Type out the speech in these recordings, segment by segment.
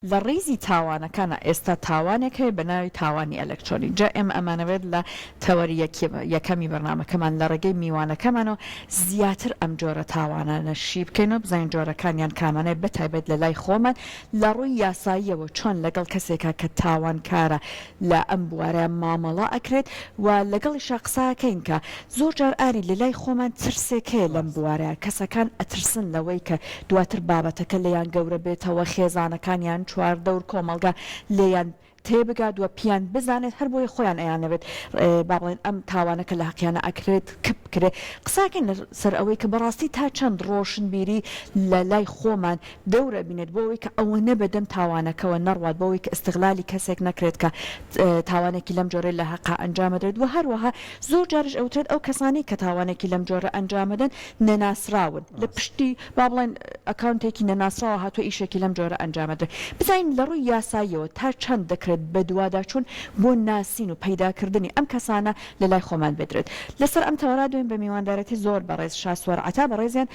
لە ڕیزی تاوانەکانە ئێستا تاوانێک هەیە بە ناوی تاوانی ئەلکترۆنیک جا ئێمە ئەمانەوێت لە تەوەری یەکەمی بەرنامەکەمان لە ڕێگەی میوانەکەمانەوە زیاتر ئەم جۆرە تاوانانەشی بکەینەوە بزانین جۆرەکانیان کامانەیە بەتایبەت لە لای خۆمان لە ڕووی یاساییەوە چۆن لەگەڵ کەسێکە کە تاوانکارە لە ئەم بوارەیە مامەڵە ئەکرێت و لەگەڵیشا قساکەین کە زۆر جار ئاری لە لای خۆمان ترسێک هەیە لەم بوارەیە کەسەکان ئەترسن لەوەی کە دواتر بابەتەکە لەیان گەورە بێتەوە خێزانەکانیان چواردەور کۆمەڵگا لێیان تێبگات وە پیان بزانێت هەر بۆی خۆیان ئەیانەوێت با بڵێن ئەم تاوانەکە لە حەقیانە ئەکرێت کپ بکرێت قساکەین لەسەر ئەوەی کە بەڕاستی تا چەند ڕۆشنبیری لە لای خۆمان دەورە بینێت بۆەوەی کە ئەوە نەبەدەم تاوانەکەەوە نەڕوات بۆەوەی کە ئستغلالی کەسێک نەکرێت کە تاوانێکی لەم جۆرە لە حەقا ئەنجامەدرێت و هەروەها زۆر جارش ئەوترێت ئەو کەسانی کە تاوانێکی لەم جۆرە ئەنجامەدەن نەناسراون لە پشتی با بڵێن ئەکاونتێکی نەناسراوە هاتووە ئیشێکی لەم جۆرە ئەنجامەدرێت بزانین لە ڕووی یاساییەوە تا چەند دەکرێت بە دووادا چوون بۆ ناسین و پەیداکردنی ئەم کەسانە لە لای خۆمان بدرێت لەسەر ئەم تەوەرا دوین بە میواندارەتی زۆر بەڕێز شاسوار عەتا بەڕێزیان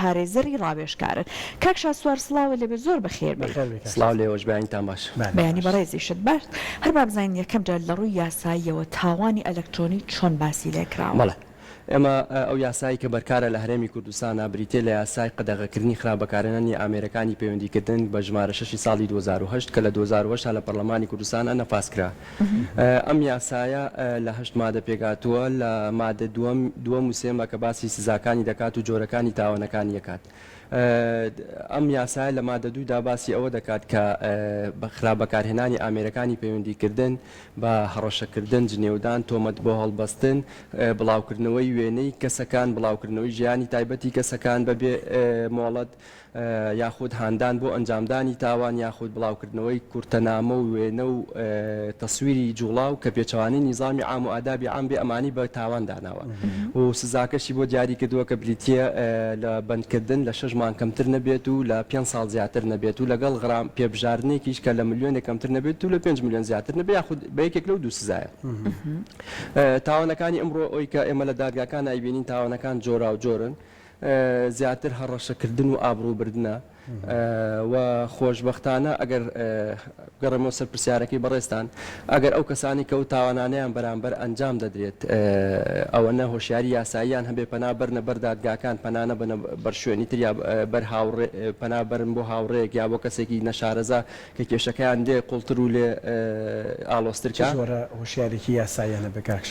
پارێزەری ڕاوێژکارن کاک شاسوار سڵاوە لەبێ زۆر بەخێر بێت سڵاو لێوەش بەیانتان باش بەیانی بەڕێزیشت باش هەر با بزانین یەکەم جار لە ڕووی یاساییەوە تاوانی ئەلکترۆنیک چۆن باسی لێکراوە ئێمە ئەو یاسایی کە بەرکارە لە هەرێمی کوردستانە بریتێ لە یاسای قەدەغەکردنی خراپبەکارهێنانی ئامێرەکانی پەیوەندیکردن بە ژمارە 6 ساڵی 2008 کە لە 2008 لە پەرلەمانی کوردستانە نەفاسکرا ئەم یاسایە لە 8 مادە پێگاتووە لە مادە دووەم و سێمە کە باسی سزاکانی دەکات و جۆرەکانی تاوانەکانی یەکات ئەم یاسای لە مادە دوودا باسی ئەوە دەکات کە خراپبەکارهێنانی ئامێرەکانی پەیوەندیکردن بە هەڕەشەکردن جنێودان تۆمەت بۆ هەڵبەستن بڵاوکردنەوەی وێنەی کەسەکان بڵاوکردنەوەی ژیانی تایبەتی کەسەکان بەبێ مۆڵەت یاخود هاندان بۆ ئەنجامدانی تاوان یاخود بڵاوکردنەوەی کورتەنامە و وێنە و تەسویری جوڵاو کە پێچەوانی نیزامی عام و ئادابی عام بێ ئەمانی بە تاوان داناوە و سزاکەشی بۆ دیاری کردووە کە بریتە لە بەندکردن لە 6 مان کەمتر نەبێت و لە 5 ساڵ زیاتر نەبێت و لەگەڵ غرام پێبژاردنێکیش کە لە ملیۆنێک کەمتر نەبێت و لە 5 ملیۆن زیاتر نەبێت یاخود بە یەکێک لەو دوو سزایە تاوانەکانی ئەمڕۆ ئەوی کە ئێمە لە دادگاکان ئایبینین تاوانەکان جۆرا و جۆرن زیاتر هەڕەشەکردن و ئابڕووبردنە و خۆشببختانە ئەگەر گەڕێمەوە سەر پرسیارەکەی بەڕێستان ئەگەر ئەو کەسانی کە و تاوانانیان بەرامبەر ئەنجام دەدرێت ئەوەنە هۆشیاری یاساییان هەبێ پەنا بەرنە بەردادگاکان پەنانە بنە بەر شوێنی تریا بەر پەنا بەرن بۆ هاوڕێک یا بۆ کەسێکی نەشارەزا کە کێشەکەیان دێ قوڵتر و لێ ئالۆسترکە هۆشیارێکی یاساییانە بەکارش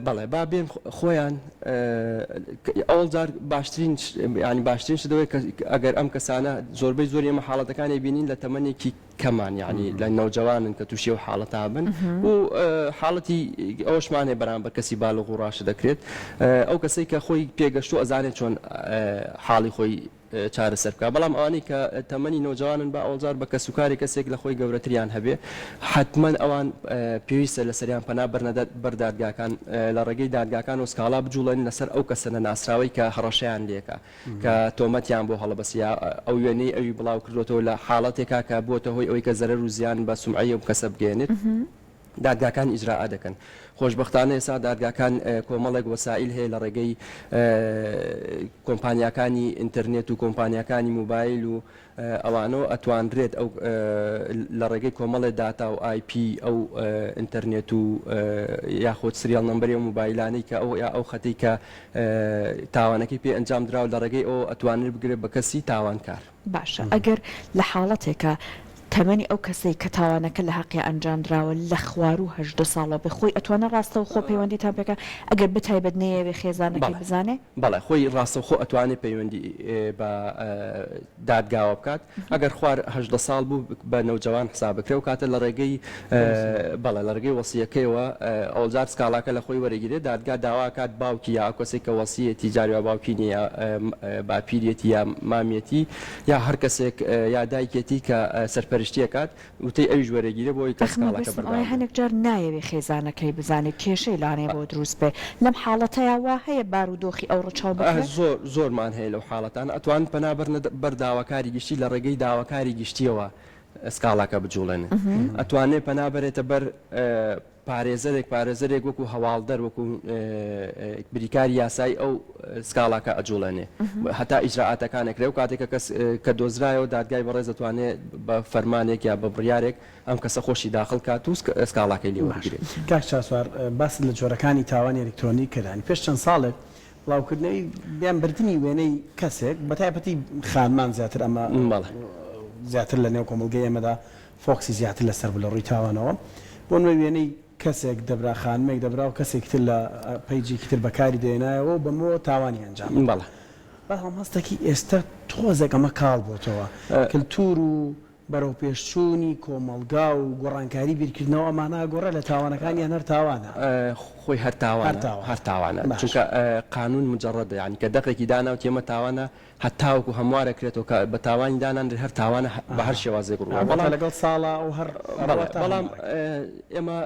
بەڵێ با بێن خۆیان ئەوڵجار باشترین ینی باشترین شدەوەی ئەگەر ئەم کەسانە زۆربەی زۆر ئێمە حاڵەتەکانی بینین لە تەمەنێکی کەمان یعنی لە نەوجەوانن کە تووشی و حاڵەتا بن و حاڵەتی ئەوشمانێ بەرامبەر کەسی باڵغ و ڕاش دەکرێت ئەو کەسەی کە خۆی پێگەشتو ئەزانێت چۆن حاڵی خۆی چارەسەر بکە بەڵام ئەوانەی کە تەمەنی نەوجوانن بە ئەوزار بە کەسوکاری کەسێک لە خۆی گەورەتریان هەبێ حتمما ئەوان پێویستە لە سەریان پەنا بەردادگاکان لە ڕێگەی دادگاکان و سکاڵا بجوڵێن لەسەر ئەو کەسەنە ناسراوی کە هەڕەشەیان لێکە کە تۆمەتیان بۆ هەڵەبەسیا ئەو وێنەی ئەوی بڵاو کردوێتەوە لە حاڵەتێکا کە بۆتە هۆی ئەوەی کە زەرەر و زیان بە سومعەیە و کەسە بگەێنێت دادگاکان ئیجرا دەکەن خۆشببختانە ئێستا دادگاکان کۆمەڵێک وەسائل هەیە لە ڕێگەی کۆمپانیاکانی ئینتەرنێت و کۆمپانیاکانی موبایل و ئەوانەوە ئەتوانرێت ئەو لە ڕێگەی کۆمەڵێ داتا و آیP ئەو ئینتەرنێت و یاخۆت سریال نمبەری و موبایلانەی کە ئەو خەتی کە تاوانەکەی پێ ئەنجام دراوە لە ڕێگەی ئەو ئەتوانێت بگرێت بە کەسی تاوانکار باشە ئەگەر لە حاڵەتێکە تەمەنی ئەو کەسەی کە تاوانەکە لە حەقی ئەنجامدراوە لە خوار و 18 ساڵە بخۆی ئەتوانە ڕاستەوە خۆ پەیوەندی تا بێکە ئەگەر بتایبەت نەیەوێ خێزانەکەی بزانێ بەڵێ خۆی ڕاستە خۆ ئەتوانێت پەیوەندی بە دادگاوە بکات ئەگەر خوار 18 ساڵ بوو بە نەوجەوان حساب بکرێ و کاتە لە ڕێگەی بەڵێ لە ڕێگەی وەسیەکەیەوە ئەوزار سکاڵاکە لە خۆی وەرەگیرێت دادگا داواکات باوکی یا کەسێک کە وەسیەتی جاریوا باوکی نیە باپیرەتی یا مامێتی یا هەر کەسێک یا دایکێتی کە سەرپەرشتیەکات وتەی ئەویش وەرەگیرە بۆی کەسکاڵاکە بەردەوام هەنێک جار نایەوێ خێزانەکەی بزانێت کێشەی لانێ بۆ دروست بێ لەم حاڵەتەیە وا هەیە بارودۆخی ئەو ڕەچاو بکرێت زۆرمان هەیە لەو حاڵەتان ئەتوان پەنا بەرداواکاری گشتی لە ڕێگەی داواکاری گشتیەوە سکاڵاکە بجوڵێنێ ئەتوانێت پەنابەرێتە بەر پارێزەرێک وەکو هەواڵدەر وەکو بریکاری یاسایی ئەو سکاڵاکە ئەجوڵێنێ هەتا ئیجراعاتەکانێکرێ و کاتێکە کەس کە دۆزرایەوە دادگای بەڕێز دەتوانێت بە فەرمانێک یا بە بڕیارێک ئەم کەسە خۆشی داخل کات و سکاڵاکەی لێوەرگێت. کاک چاسوار باس لە جۆرەکانی تاوانی ئەلکترۆنی کردانی پێش چەند ساڵێک بڵاوکردنەوەی بیان بردننی وێنەی کەسێک بە تایبەتی خانمان زیاتر ئەمە زیاتر لە نێو کۆمەلگەی ئێمەدا فۆکسی زیاتر لەسەر بە لە ڕووی تاوانەوە بۆ نوێ وێنەی کەسێک دەبرا خانمێک دەبرا و کەسێکتر لە پەیجێکی تر بەکاری دێنایەوە بەمەوە تاوانی ئەنجام بەڵێ بەڵام هەستێکی ئێستا تۆزێک ئەمە کاڵ بۆتەوە کللتور و بەرەو پێشچوونی کۆمەلگا و گۆڕانکاری بیرکردنەوە ئەمانە گۆڕە لە تاوانەکانیان هەر تاوانە خۆی هەر تاوانە چونکە قانون مجرڕدە ینی کە دەقێکی دانا و تێمە تاوانە هەتاوەکو هەموارەکرێتەوە کە بە تاوانی دانان هەر تاوانە بە هەر شێوازێک ڕوو لەگەڵ ساڵە و هەر بەڵام ئێمە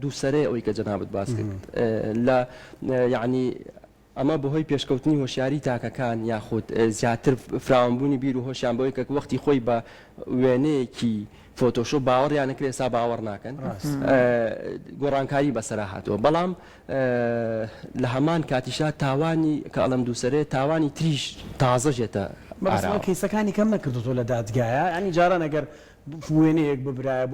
دووسەرێ ئەوەی کە جەنابەت باس کرد لە یعنی ئەمە بەهۆی پێشکەوتنی هۆشیاری تاکەکان یاخود زیاتر فراوانبوونی بیر و هۆشیان بەوەی کە وەختی خۆی بە وێنەیەکی فۆتۆشۆ باوەڕیان نەکرێت ئێستا باوەڕ ناکەن گۆڕانکاری بەسەرا هاتووە بەڵام لە هەمان کاتیشا تاوانی کە ئەڵم دووسەرێ تاوانی تریش تازەژێتە کەیسەکانی کەم نەکردوتۆ لە دادگایە ئەنی جاران ئەگەر وێنەیەک ببرایە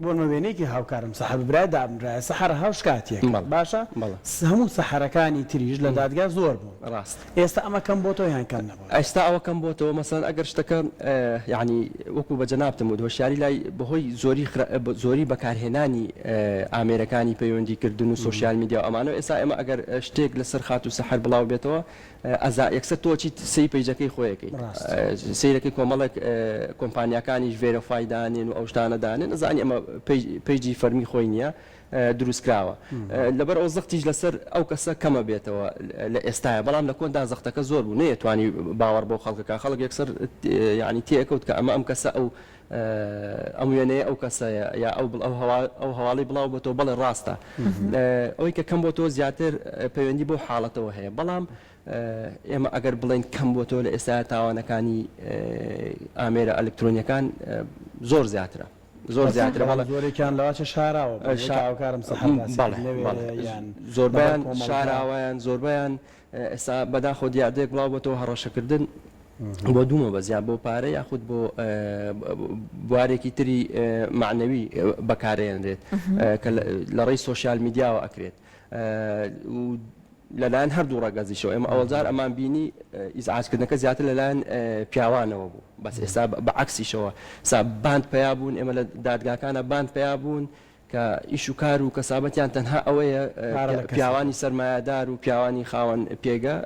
بۆ وێنێکی هاوکارم سەحر ببرای دابرایە سەحر هاوش کاتێک باشە هەموو سەحرەکانی تریژ لە دادگا زۆر بوو ڕاست ئێستا ئەمە کەم بۆ تۆ یان کەم نەبوو ئێستا ئەوە کەم بۆتەوە مەسەن ئەگەر شتەکە یعنی وەکو بە جەنابتم و هۆشیاری لای بەهۆی زۆری بەکارهێنانی ئامێرەکانی پەیوەندیکردن و سوۆسیال میدیا ئەمانە ئێستا ئێمە ئەگەر شتێک لەسەر خات و سەحر بڵاو بێتەوە یەکسەر تۆچی سی پەیجەکەی خۆیەکەی سیرەکەی کۆمەڵێک کۆمپانیەکانیش ڤێرەفایدانێن و ئەو شتانەدانێن نزانانی ئەمە پەیجی فەرمی خۆی نییە دروستکراوە لەبەر ئەو زەختیش لەسەر ئەو کەسە کەمە بێتەوە لە ئێستاە بەڵام لە کۆندا زەختەکە زۆر بوو نەیەتوانی باوەڕ بۆ خەڵکەکە خەڵک یەکسەر ینی تێکەوت کە ئەم کەسە ئەم وێنەیە ئەو کەسەیە یا ئەو هەواڵی بڵاو بۆ تۆ بەڵێ ڕاستە ئەوەی کە کەم بۆ تۆ زیاتر پەیوەندی بۆ حاڵەتەوە هەیە بەڵام ئێمە ئەگەر بڵێن کەم بۆ تۆ لە ئێستا تاوانەکانی ئامێرە ئەلکترۆنیەکان زۆر زیاترە زۆر زیاترە زۆرێکیان لەواچە شاراوە شاوکارم زۆربیان شاراوەیان زۆربیان ئێستا بەداخۆ دیاردێک بڵاو بۆ تۆ هەڕەشەکردن بۆ دوومە بەزیان بۆ پارە یاخود بۆ بوارێکی تری معنەوی بەکارێنرێت کە لە ڕێی سوۆسیال میدیاوە ئەکرێت لەلایەن هەردوو ڕەگەزیشەوە ئێمە ئەوەجار ئەمان بینی ئیزعاجکردنەکە زیاتر لەلایەن پیاوانەوە بوو بەس ئێستا بەعکسیشەوە باند پیا بوون ئێمە لە دادگاکانە باند پیا بوون کە ئیش و کار و کەسابەتیان تەنها ئەوەیە پیاوانی سەرمایه‌دار و پیاوانی خاوەن پێگە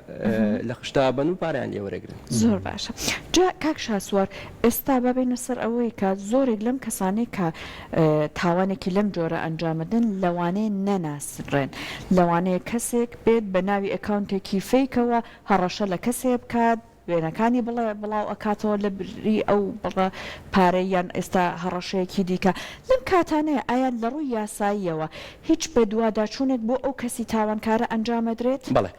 لە خشتا بن و پاریان لێوەرەگرن. زۆر باشە. جا کاک شاسوار ئێستا بابێنە سەر ئەوەی کە زۆرێک لەم کەسانەی کە تاوانێکی لەم جۆرە ئەنجامدن لەوانەیە نەناسرێن لەوانەیە کەسێک بێت بە ناوی ئەکاونتێکی فیکەوە هەڕەشە لە کەسێ بکات وێنەکانی بڵاو ئەکاتەوە لە بری ئەو بڵە پارەیان ئێستا هەڕەشەیەکی دیکە لەم کاتانەیە ئایا لە ڕووی یاساییەوە هیچ بە دوواداچوونێک بۆ ئەو کەسی تاوانکارە ئەنجامەدرێت؟ بەڵێ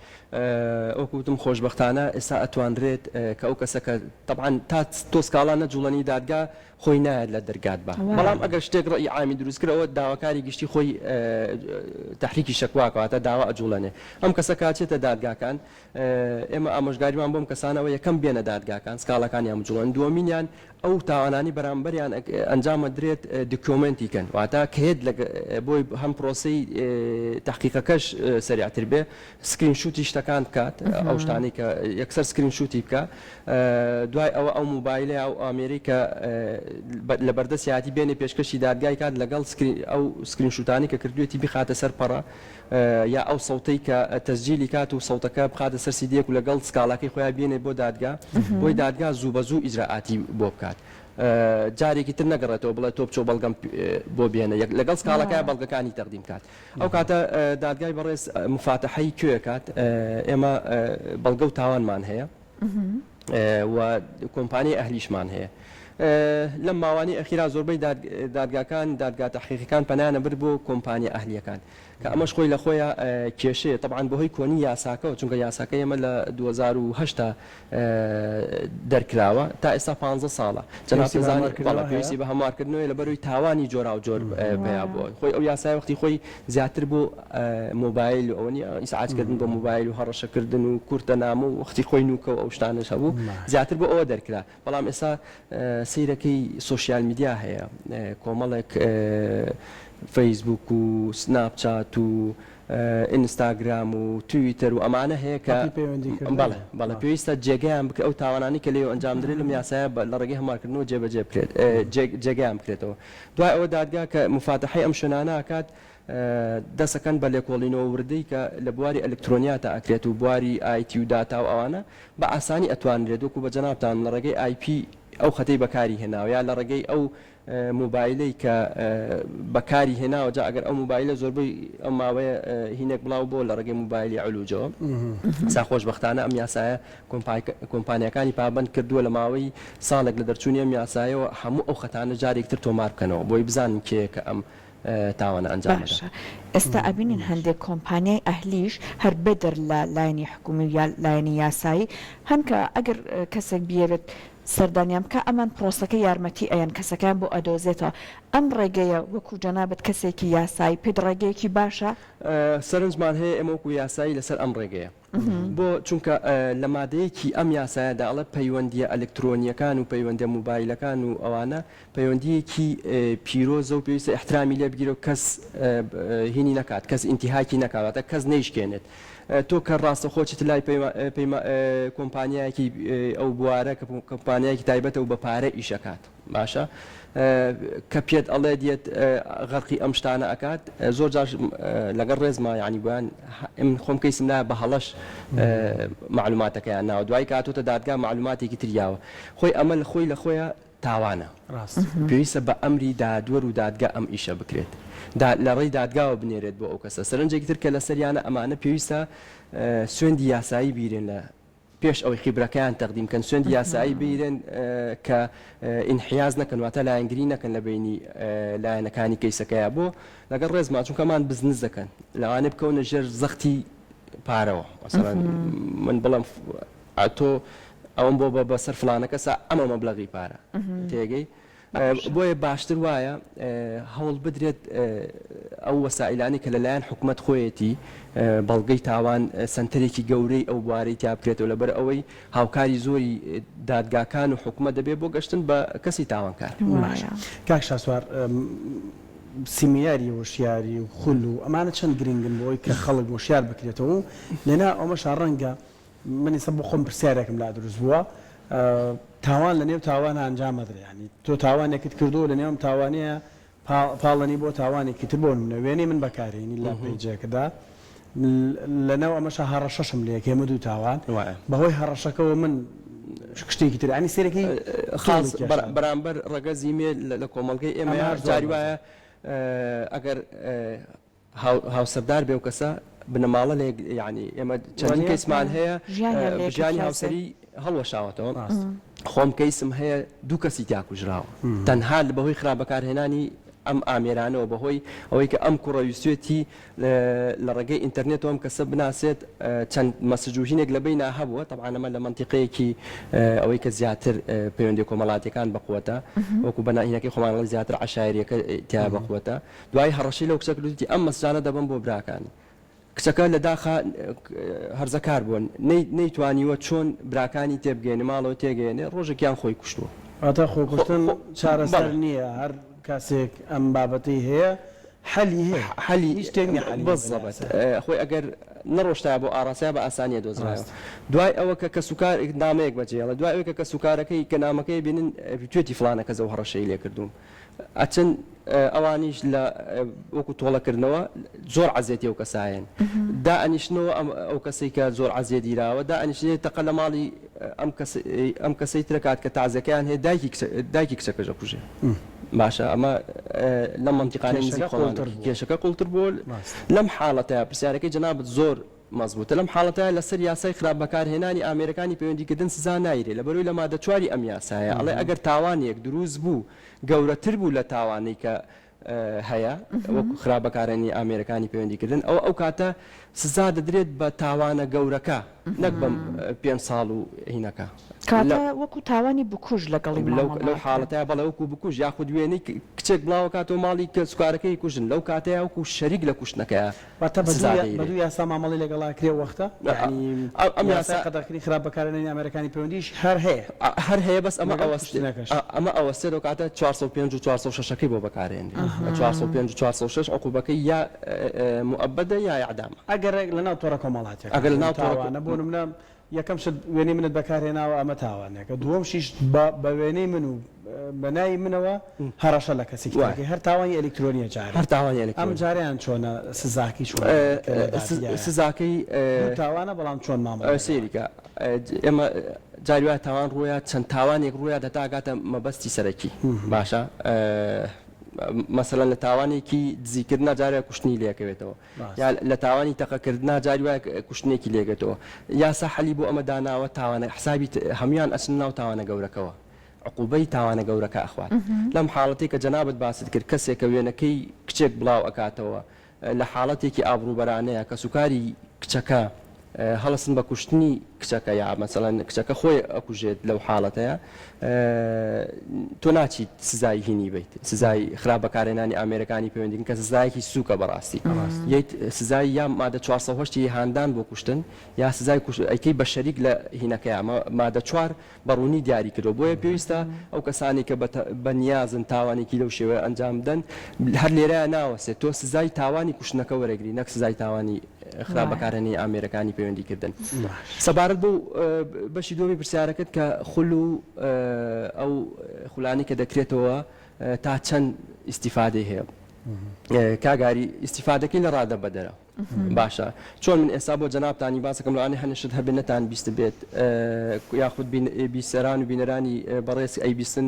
ئەوکوتم خۆشببختانە ئێستا ئەتوانرێت کە ئەو کەسەکە طبعاً تا تۆ سکاڵانە جوڵەنی دادگا خۆی نایەت لە دەرگات بە بەڵام ئەگەر شتێک ڕێی عامی دروستکرەوە داواکاری گشتی خۆی تحریکی شەکواکەواتە داوا ئەجوڵەنێ ئەم کەسە کاچێتە دادگاکان ئێمە ئامۆژگاریمان بۆم کەسانەوە یەکەم بێنە دادگاکان سکاڵەکانیان جوڵەن دووەمینیان ئەو تاوانانی بەرامبەریان ئەنجامە درێت دکۆمنتیکەن واتە کێت بۆی هەم پرۆسی تحقیقەکەش سریعتر بێ سکرین شوتی شتەکان بکات ئەو شتانی کە یەکسەر سکرین شوتی بکە دوای ئەوە ئەو موبایلە ئەو ئامریکا لە بەردەسیاتی بێنێ پێشکەشی دادگای کات لەگەڵ ئەو سکرین شوتانی کە کردوێتی بخاتە سەر پەڕە یا ئەو سەوتەی کە تەسجیلی کات و سەوتەکە بخاتە سەر سیدیەک و لەگەڵ سکاڵەکەی خۆیان بێنێ بۆ دادگا بۆی دادگا زوو بە زوو ئیجراعاتی بۆ بکات جارێکی تر نەگەڕێتەوە بڵێ تۆ بچۆ بەڵگەم بۆ بێنە لەگەڵ سکاڵەکە بەڵگەکانی تەقدیم کات ئەو کاتە دادگای بەڕێز مفاتەحەی کوێ کات ئێمە بەڵگە و تاوانمان هەیە و کۆمپانیای ئەهلیشمان هەیە لەم ماوانی ئەخیرا زۆربەی دادگا تحقیقیەکان پەنایانە بر بۆ کۆمپانیا ئەهلیەکان کە ئەمەش خۆی لە خۆیان کێشەیە طبعاً بەهۆی کۆنی یاساکەەوە چونکە یاساکە ئێمە لە 2010 دەرکراوە تا ئێستا 15 ساڵە جەنابزانانی پێویستی بە هەموارکردنەوەی لە بەروی تاوانی جۆرا و جۆر پێیا بووە خۆی ئەو یاسای وەختی خۆی زیاتر بۆ مۆبایل و ئەوەنی ئیسعاجکردن بە مۆبایل و هەڕەشەکردن و کورتە نامە و وەختی خۆی نوکە و ئەو شتانش هەبوو زیاتر بۆ ئەوە دەرکرا بەڵام ئێستا سیرەکەی سوۆسیال میدیا هەیە کۆمەڵێک فەیسبوک و سناپچات و ئینستاگرام و تویتر و ئەمانە هەیە کە بەڵێ پێویستە جێگەیان بکە ئەو تاوانانی کە لێو ئەنجام درێت لەم یاسایە لە ڕێگەی هەموارکردنەوە جێبەجێ بکرێت جێگەیان بکرێتەوە دوای ئەوە دادگا کە مفاتەحەی ئەم شوێنانە ئاکات دەسەکەن بە لێکۆڵینەوە وردەی کە لە بواری ئەلکترۆنیاتە ئەکرێت و بواری آیتی و داتا و ئەوانە بە ئاسانی ئەتوانرێت وەکو بە جەنابتان لە ڕێگەی آیP ئەو خەتەی بەکاری هێناوە یا لە ڕێگەی ئەو مۆبایلەی کە بەکاری هێناوە جا ئەگەر ئەو مۆبایلە زۆربەی ئەم ماوەیە هینێک بڵاو بۆ لە ڕێگەی مۆبایلی علوجەوە سا خۆشبەختانە ئەم یاسایە کۆمپانیەکانی پابند کردووە لە ماوەی ساڵێک لە دەرچوونی ئەم یاسایەوە هەموو ئەو خەتانە جارێکتر تۆمار بکەنەوە بۆی بزانین کێکە ئەم تاوانە ئەنجام باشە ئێستا ئەبینین هەندێک کۆمپانیای ئەهلیش هەر بەدر لە لایەنی حکومی یا لایەنی یاسایی هەنکە ئەگەر کەسێک بێرێت سەردانیان بکە ئەمان پرۆسەکە یارمەتی ئەیان کەسەکان بۆ ئەدۆزێتەوە ئەم ڕێگەیە وەکو جەنابەت کەسێکی یاسایی پێ ڕێگەیەکی باشە سەرنجمان هەیە ئێمە وەکو یاسایی لەسەر ئەم ڕێگەیە بۆ چونکە لە مادەیەکی ئەم یاسایەدا ئەڵە پەیوەندیە ئەلکترۆنیەکان و پەیوەندە مۆبایلەکان و ئەوانە پەیوەندیەکی پیرۆزە و پێویستە ئەحترامی لێ بگیرە و کەس هینی نەکات کەس ئینتیهاکی نەکاتە کەس نەیشکێنێت تۆ کە ڕاستە خۆچت لای کۆمپانیایەکی ئەو بوارە کە کۆمپانیایەکی تایبەتە و بە پارە ئیشەکات باشە کە پێت ئەڵێ دێت غەرقی ئەم شتانە ئەکات زۆر جار لەگەڵ ڕێزما ینی بۆیان ئەم خۆم کەیسم لا بە هەڵەش معلوماتەکەیان ناوە دوای کاتۆتە دادگا معلوماتێکی تریاوە خۆی ئەمە لە خۆی لە خۆیە تاوانە پێویستە بە ئەمری دادوەر و دادگا ئەم ئیشە بکرێت لە ڕێی دادگاوە بنێرێت بۆ ئەو کەسە سەرنجێکی تر کە لە سەریانە ئەمانە پێویستە سوێندی یاسایی بیرێن لە پێش ئەوەی خیبرەکەیان تەقدیم کەن سوێندی یاسایی بیرێن کە ئینحیاز نەکەن واتە لایەنگری نەکەن لە بینی لایەنەکانی کەیسەکەیە بۆ لەگەڵ ڕێزما چونکەمان بزنس دەکەن لەوانێ بکەونە ژێر زەختی پارەوە مەسەڵەن من بڵم تۆ ئەوم بۆ بەسەر فلانە کەسە ئەمە مەبلەغی پارە تێگەی بۆیە باشتر وایە هەوڵ بدرێت ئەو وەسائلانی کە لەلایەن حکوومەت خۆیەتی بەڵگەی تاوان سنتەرێکی گەورەی ئەو بوارەی تیا بکرێتەوە لەبەر ئەوەی هاوکاری زۆری دادگاکان و حکوومەت دەبێ بۆ گەشتن بە کەسی تاوانکار کاک شاسوار سیمیاری وشیاری و خول و ئەمانە چەند گرنگن بۆی کە خەڵک وشیار بکرێتەوە لێنا ئەومەش ڕەنگە منی سە بۆ خۆم پرسیارێکم لا دروست بووە تاوان لە نێو تاوان ئەنجام مەدرێ ینی تۆ تاوانێکت کردو لە نێوم تاوانەیە پاڵەنی بۆ تاوانێکی تر بۆ نوێنی من بەکارێنی لە پیجێکدا لەنەوە ئەمەش هەڕەشەشم لێک ئێمە دوو تاوان بەهۆی هەڕەشەکەەوە من شتێکی تر ئەنی سێرەکەی خاص بەرامبەر ڕەگە زیمێ لە کۆمەڵگەی ئێمە جاری وایە ئەگەر هاوسەردار بێ و کەسە بنەماڵە لێ یعنی ئێمە چەندین کەسمان هەیە ژیانی هاوسەری هەڵوەشاوەتەوە خۆم کەیسم هەیە دوو کەسی تیاکوژراوە تەنها بەهۆی خراپبەکارهێنانی ئەم ئامێرانەوە بەهۆی ئەوەی کە ئەم کوڕەویستێتی لە ڕێگەی ئینتەرنێتەوە ئەم کەسە بناسێت چەند مەسجوژینێک لە بینە هەبووە طبعاً لە منتیقەیەکی ئەوەی کە زیاتر پەیوەندی کۆمەڵاتیەکان بەقوتە وەکو بەناهینەکەی خۆمانڵی زیاتر عشایریەکە تیا بەقوتە دوای هەڕەشی لەو کچەکلوتی ئەم مەسجانە دەبم بۆ براکانی کچەکە لە داخە هەرزەکار بوون نەیتوانیوە چۆن براکانی تێبگەێنێ ماڵەوە تێگەێنێ ڕۆژێکیان خۆی کوشتووە ئەتە خۆکوشتن چارەسەر نییە هەر کاسێک ئەم بابەتی هەیە حەلی هەیە حەلی شتێنی بەزەبەت خۆی ئەگەر نەڕۆشتای بۆ ئاراسای بە ئاسانیە دۆزرایەوە دوای ئەوە کە کەسوکار نامەیەک بەجێڵە دوای ئەوەی کە کەسوکارەکەی کە نامەکەی بینن توێتی فلانە کەسە و هەڕەشەی لێ کردوم ئەچەند ئەوانیش لە وەکو تۆڵەکردنەوە زۆر عەزێتی ئەو کەسایەن دائەنیشتنەوە ئەو کەسەی کە زۆر عەزیە دیراوە دائەنیشتێت تەقە لە ماڵی ئەم کەسەی ترکات کە تازەکەیان هەیە دایکی کچەکەژە کوژێ باشە ئەمە لەم منتیقانەی کێشەکە قوڵتر بوو لەم حاڵەتە پرسیارەکەی جەنابەت زۆر مەزبوطە لەم حاڵەتە لەسەر یاسای خراپ بەکارهێنانی ئامریکانی پەیوەندیکردن سزا نایرێ لەبەرەوەی لە مادە 4 ئەم یاسایە ئەڵێ ئەگەر تاوانێک دروست بوو گەورەتر بوو لە تاوانەی کە هەیە وەکو خراپ بەکارهێنانی ئامریکانی پەیوەندیکردن ئەو کاتە سزا دەدرێت بە تاوانە گەورەکە نەک بەم 5 ساڵ و هینەکە کاتە وەکو تاوانی بکوژ لەگەڵی لەو حاڵەتە بەڵێ وەکو بکوژ یاخود وێنەی کچێک بڵاو کاتەوە ماڵی کە سوکارەکەی کوژن لەو کاتەیە وەکو شەریک لە کوشتنەکەیە بەدوو یاسا مامەڵی لەگەڵا کرێ وەختە ئەم یاسا قەدەغکردنی خراپ بەکارهێنانی ئەمریکانی پەیوەندیش هەر هەیە بەس ئەمە ئەوەستێت و کاتە 405 و 406ەکەی بۆ بەکارهێنێ 405 و 406 عقوبەکەی یا مؤبدە یا ئیعدامە ئەگەر لەناو تۆڕە کۆمەڵاتێک ئەگەر لەناو تۆڕە بۆ نمونە یەکەم شت وێنەی منت بەکارهێناوە ئەمە تاوانێکە دووەم شیش بە وێنەی من و بەنای منەوە هەڕەشە لە کەسێکی هەر تاوانی ئەلکترۆنیە جارێ هەر تاوانی ئەم جاریان چۆنە سزاکی سزاکەی تاوانە بەڵام چۆن مامەڵ سێریکە ئێمە جاریوای تاوان ڕوویە چەند تاوانێک ڕوویە دەتاگاتە مەبەستی سەرەکی باشە مەسەلەن لە تاوانێکی دزیکردنا جارێک کوشتنی لێکەوێتەوە یا لە تاوانی تەقەکردنا جاریوای کوشتنێکی لێگێتەوە یاسا حەلی بۆ ئەمە داناوە تاوانە حسابی هەمویان ئەچن ناو تاوانە گەورەکەوە عقوبەی تاوانە گەورەکە ئەخوات لەم حاڵەتی کە جەنابەت باست کرد کەسێک کە وێنەکەی کچێک بڵاو ئەکاتەوە لە حاڵەتێکی ئابروبەرانەیە کە سوکاری کچەکە هەڵسن بە کوشتنی کچەکە یا مەسەڵەن کچەکە خۆی ئەکوژێت لەو حاڵەتەیە تۆ ناچیت سزای هینی بیت سزای خراپ بەکارهێنانی ئامریکانی پەیوەندیکردن کە سزایەکی سووکە بەڕاستی یەک سزای یا مادە 408 هاندان بۆ کوشتن یا سزای ئەیکەی بە شەریک لە هینەکەیە مادە 4 بەڕوونی دیاری کردەوە بۆیە پێویستە ئەو کەسانی کە بە نیازن تاوانێکی لەو شێوەیە ئەنجام بدەن هەر لێرەیە ناوەسێت تۆ سزای تاوانی کوشتنەکە وەرەگری نەک سزای تاوانی خراپ بەکارهێنانی ئامریکانی پەیوەندیکردن سەبارەت بۆ بەشی دۆمی پرسیارەکەت کە خول و ئەو خولانی کە دەکرێتەوە تا چەند ئیسیفادەی هەیە کاگاری ئیسیفادەکەی لە ڕادە بەدەرە باشە چۆن من ئێستا بۆ جەنابتانی باسەکەم لەوانەیە هەنشت هەبێ نەتان بیست بێت یاخود بیسەران و بینەرانی بەڕێزی ئەی بیستن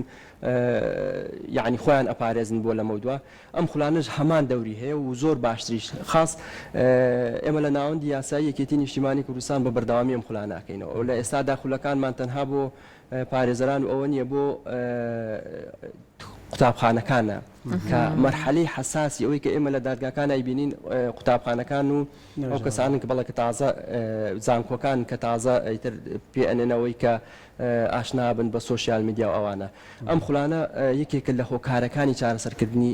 یعنی خۆیان ئەپارێزن بۆ لەمە دووە ئەم خولانش هەمان دەوری هەیە و زۆر باشتریش خاص ئێمە لە ناوەندی یاسایی یەکێتی نیشتیمانی کوردستان بە بەردەوامی ئەم خولانە ناکەینەوە لە ئێستادا خولەکانمان تەنها بۆ پارێزەران و ئەوە نییە بۆ قوتابخانەکانە کە مەرحەلەی حساسی ئەوەی کە ئێمە لە دادگاکان ئەیبینین قوتابخانەکان و ئەو کەسانن کە بەڵێ کە تازە زانکۆکان کە تازە ئەیتر پێئەنێنەوەی کە ئاشنا بن بە سۆشیال میدیا و ئەوانە ئەم خولانە یەکێکە لە هۆکارەکانی چارەسەرکردنی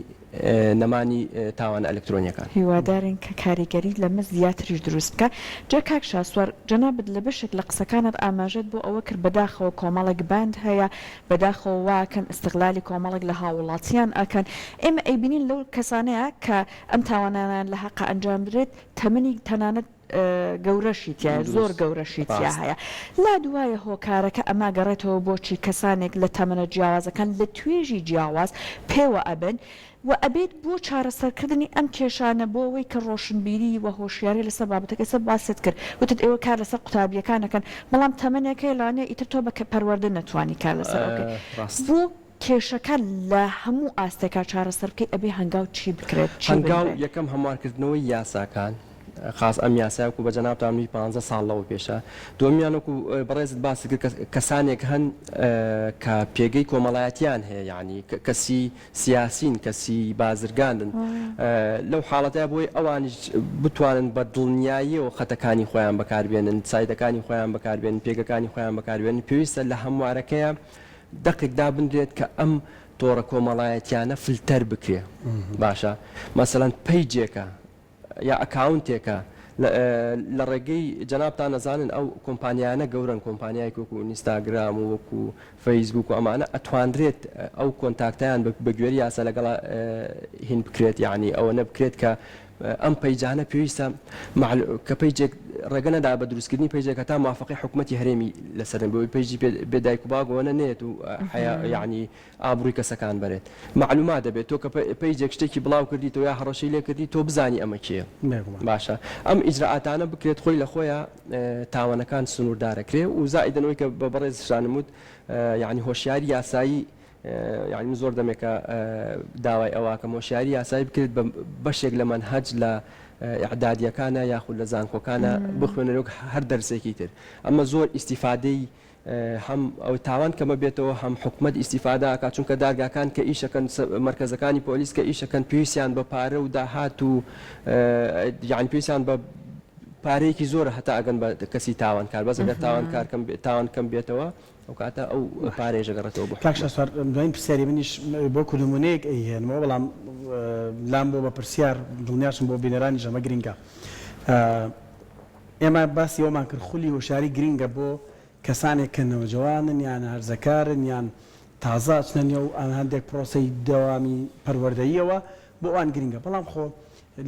نەمانی تاوانە ئەلکترۆنیەکان هیوادارین کە کاریگەری لەمە زیاتریش دروست بکە جا کاک شاسوار جەنابەت لە بەشێک لە قسەکانت ئاماژەت بۆ ئەوە کرد بەداخەوە کۆمەڵێک باند هەیە بەداخەوە واکەن استقلالی کۆمەڵێک لە هاوڵاتیان ئەکەن ئێمە ئەیبینین لەو کەسانەیە کە ئەم تاوانانیان لە حەقە ئەنجام بدرێت تەمەنی تەنانەت گەورەشیتیە زۆر گەورەشیتیا هەیە لا دوایە هۆکارەکە ئەما گەڕێتەوە بۆچی کەسانێک لە تەمەنە جیاوازەکان لە توێژی جیاواز پێوە ئەبن و ئەبێت بۆ چارەسەرکردنی ئەم کێشانە بۆ ئەوەی کە ڕۆشنبیری و هۆشیاری لەسەر بابەتەکە سە باست کرد وتت ئێوە کار لەسەر قوتابیەکانەکەن بەڵام تەمەنێکەکە لەوانەیە ئیتر تۆ بە پەروەردە نەتوانی کار لەسەر بۆ کێشەکە لە هەموو ئاستێکا چارەسەر بکەی ئەبێ هەنگاو چی بکرێت هەنگاو یەکەم هەموارکردنەوەی یاساکان خاص ئەم یاساکو بە جەنابتانی 15 ساڵ لەوە پێشە دومیانەکو بەڕێزت باسی کرد کەسانێک هەن کە پێگەی کۆمەڵایەتیان هەیە یعنی کەسی سیاسین کەسی بازرگاندن لەو حاڵەتە بۆی ئەوانیش بتوانن بە دڵنیایی و خەتەکانی خۆیان بەکاربێنن سایدەکانی خۆیان بەکاربێن پێگەکانی خۆیان بەکاربێن پێویستە لە هەموارەکەیە دەقێکدا بندرێت کە ئەم تۆڕە کۆمەڵایەتیانە فلتەر بکرێ باشە مەسەڵەن پەیجێکە یا ئەکاونتێکە لە ڕێگەی جەنابتان نەزانن ئەو کۆمپانیانە گەورن کۆمپانیای وەکو ئینستاگرام و وەکو فەیسبوک و ئەمانە ئەتواندرێت ئەو کۆنتاکتیان بە گوێری یاسا لەگەڵ هین بکرێت یعنی ئەوە نەبکرێت کە ئەم پەیجانە پێویستە کە پەیجێک ڕێگە نەدا بە دروستکردنی پەیجێک تا موافقی حکوومەتی هەرێمی لەسەرن بەوەی پەیجی بێدایک و باگەوەنە نێت و یعنی ئابڕووی کەسەکان بێت معلومات دەبێت تۆ کە پەیجێک شتێکی بڵاو کردی تۆ یا هەڕەشەی لێ کردی تۆ بزانی ئەمە کێ باشە ئەم ئیجرعاتانە بکرێت خۆی لە خۆیان تاوانەکان سنووردارەکرێ و زائیدەوەی کە بە بەڕێزشانموت یعنی هۆشیاری یاسایی یعنی زۆر دەمێکە داوای ئەوە کە هۆشیاری یاسایی بکرێت بەشێک لە منهەج لە ئیعدادیەکانە یاخود لە زانکۆکانە بخوێنەوە هەر دەرسێکی تر ئەمە زۆر ئیسیفادەی هەم ئەو تاوان کەمە بێتەوە هەم حکومت ئیسیفاداکات چونکە دارگاکان کە ئیشەکەن مرکزەکانی پۆلیس کە ئیشەکەن پێویستیان بە پارە و داهات و یعنی پێویستیان بە پارەیەکی زۆر هەتا ئەگەن بە کەسی تاوانکار بەس ئەگەر تاوان کەم بێتەوە ئەو کاتە ئەو پارێ ژەگەڕێتەوە بۆ کاک شاسوار دوایین پرسیاری منیش بۆ کولمونەیەک ئەیهێنمەوە بەڵام لام بۆ بە پرسیار دڵنیاشم بۆ بینەرانی ژەمە گرینگە ئێمە باسی ئەومان کرد خولی هۆشیاری گرینگە بۆ کەسانێک کە نەوجەوانن یان هەرزەکارن یان تازە ئەچنە و هەندێک پرۆسەی دەوامی پەروەردەییەوە بۆ ئەوان گرینگە بەڵام خۆ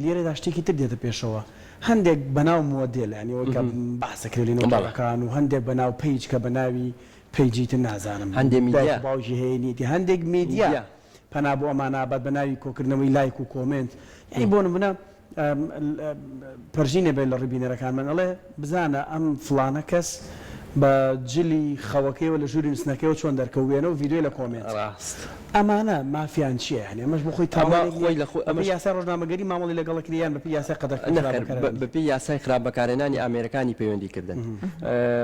لێرەدا شتێکی تر دێتە پێشەوە هەندێک بەناو مۆدێل ینیەوە کە باسەکرێنەوەکان و هەندێک بەناو پیج کە بەناوی پیجی تر نازانم هەندێک باوکی هەیەنیتی هەندێک میدیا پەنا بۆ ئەمانابەت بەناوی کۆکردنەوەی لایک و کۆمنت یعنی بۆ نمونە پەرژینە بێت لە ڕبینەرەکانمان ئەڵێ بزانە ئەم فلانە کەس بە جلی خەوەکەیەوە لە ژووری نووسنەکەیەوە چۆن دەرکەوێنە و ڤیدیۆ لە کۆمنت ئەمانە مافیان چییە هەنێ ئەمەش بۆ خۆی ئەمە یاسا ڕۆژنامەگەری مامەڵی لەگەڵەکریان بەپی یاسای قەدەغ بەپی یاسای خراپبەکارهێنانی ئامێرەکانی پەیوەندیکردن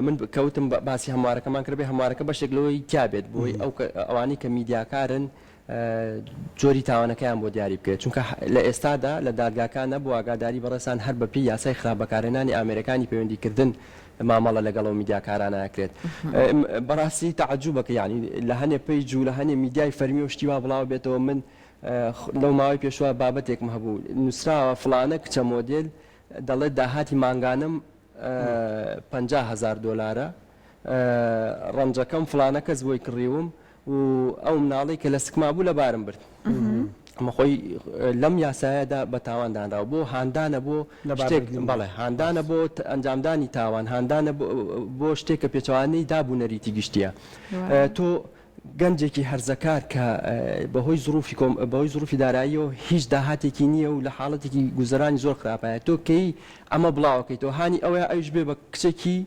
من کەوتم باسی هەموارەکەمان کردبێ هەموارەکە بەشێک لەوەی تیابێت بۆی ئەوانی کە میدیاکارن جۆری تاوانەکەیان بۆ دیاری بکرێت چونکە لە ئێستادا لە دادگاکانە بۆ ئاگاداری بەڕێسان هەر بەپی یاسای خراپبەکارهێنانی ئامێرەکانی پەیوەندیکردن مامەڵە لەگەڵەوە میدیاکارانە ئەکرێت بەڕاستی تەعجوبەکە یعنی لە هەنێ پەیج و لە هەنێ میدیای فەرمی و شتیوا بڵاو بێتەوە من لەو ماوەی پێشوە بابەتێکم هەبوو نووسراوە فلانە کچە مۆدل دەڵێت داهاتی مانگانم $50,000 ڕەنجەکەم فلانە کەس بۆی کڕیوم و ئەو مناڵی کە لە سکما بوو لە بارم برد ئەمە خۆی لەم یاسایەدا بە تاواندانراوە بۆ هاندانە بۆ شتێک بەڵێ هاندانە بۆ ئەنجامدانی تاوان هاندانە بۆ شتێک کە پێچوانەی دابوونەریتی گشتیە تۆ گەنجێکی هەرزەکار کە بەهۆی زروفی داراییەوە هیچ داهاتێکی نییە و لە حاڵەتێکی گوزەرانی زۆر خراپایە تۆ کەی ئەمە بڵاوەکەیتەوە هانی ئەوەیە ئەوش بێ بە کچێکی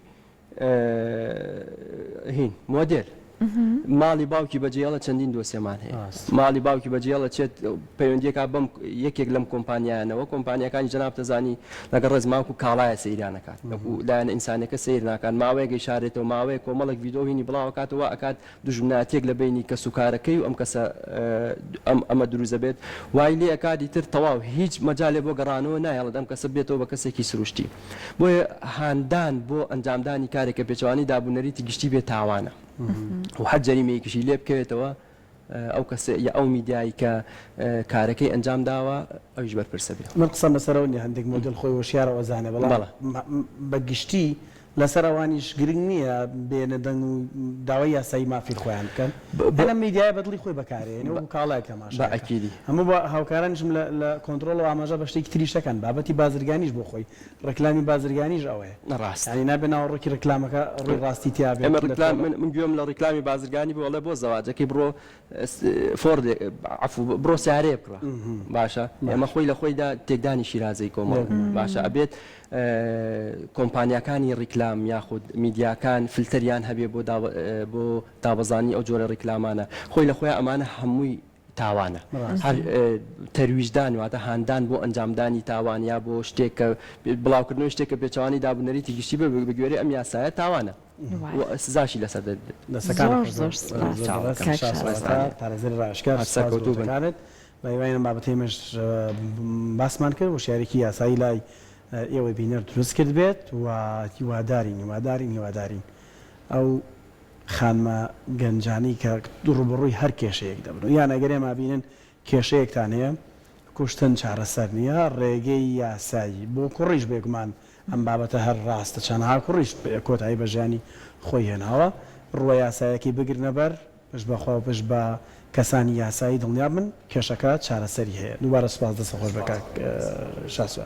هین مۆدێل ماڵی باوکی بەجێڵە چەندین دۆسێمان هەیە ماڵی باوکی بەجێڵە چێت پەیوەندیەکە بەم یەکێک لەم کۆمپانیانەوە کۆمپانیەکانی جەناب تەزانی لەگەڵ ڕێزماوک و کاڵایە سەیرانەکات لایەنە ئینسانەکە سیر ناکات ماوەیە گەیشارێتەوە ماوەیە کۆمەڵێک ڤیدۆ هینی بڵاوکاتەوە ئەکات دوژمناتێک لە بینی کەس و کارەکەی و ئەم کەسە ئەمە دروزە بێت وای لێ ئەکادی تر تەواو هیچ مەجالێ بۆ گەڕانەوە نایڵێت ئەم کەسە بێتەوە بە کەسێکی سروشتی بۆیە هاندان بۆ ئەنجامدانی کارێکە پێچوانی دابوونەریتی گشتی بێت تاوانە و هەر جەریمەیەکیشی لێ بکەوێتەوە ئەو کەس یا ئەو میدیایی کە کارەکەی ئەنجام داوە ئەویش بەرپرسە بێت من قسە بەسەرەوە هەندێک مۆدل خۆی وەشیارەوە زانێ بەڵام بەگشتی لەسەر ئەوانیش گرنگ نییە بێنە دەنگ و داوای یاسایی مافی خۆیان بکەن بەە میدیای بەدڵی خۆی بەکارێنەوە کاڵای کەماش ئەکیدی هەموو بە هاوکارانیشم لە کۆنتترۆل و ئاماژە بە شتێکی تریشەکەن بابەتی بازرگانیش بۆ خۆی ڕکلامی بازرگانیش ئەوەیە ڕاست ینی نابێ ناوەڕێکی ڕکلامەکە ڕووی ڕاستی تیاابێ من گوێم لە ڕکلامی بازرگانی بۆڵێ بۆ زەواجەکەی بڕۆ فۆردێ بڕۆ سیارەیە بکڕە باشە ئێمە خۆی لە خۆیدا تێکدانی شیرازەی کۆمەڵ باشە ئەبێت کۆمپانیەکانی ڕیکلام یاخود میدیاکان فلتریان هەبێ بۆ دابەزانی ئەو جۆرە ڕیکلامانە خۆی لە خۆیان ئەمانە هەمووی تاوانە تەرویژدان واتە هاندان بۆ ئەنجامدانی تاوان یا بۆ شتێک بڵاوکردنەوە شتێکە پێچوانی دابوونەریتی گشتی بە گوێرەی ئەم یاسایە تاوانە سزاشی لەسەر پارێزەر ڕاشکارکانت بەیوانە بابەتێمەش باسمان کرد و شارێکی یاسایی لای ئێوە بینەر دروست کرد بێت و هیوادارین ئەو خانمە گەنجانی کە ڕوبڕووی هەر کێشەیەک دەبن یان ئەگەر ئێمە بینن کێشەیەکتان هەیە کوشتن چارەسەر نییە ڕێگەی یاسایی بۆ کوڕیش بێگومان ئەم بابەتە هەر ڕاستە چەندها کوڕیش کۆتایی بەژیانی خۆی هێناوە ڕووە یاسایەکی بگرنە بەر پش بەخوا پش بە کەسانی یاسایی دڵنیا بن کێشەکە چارەسەری هەیە دووبارە سپاس دەستە خۆش بکات شاسوار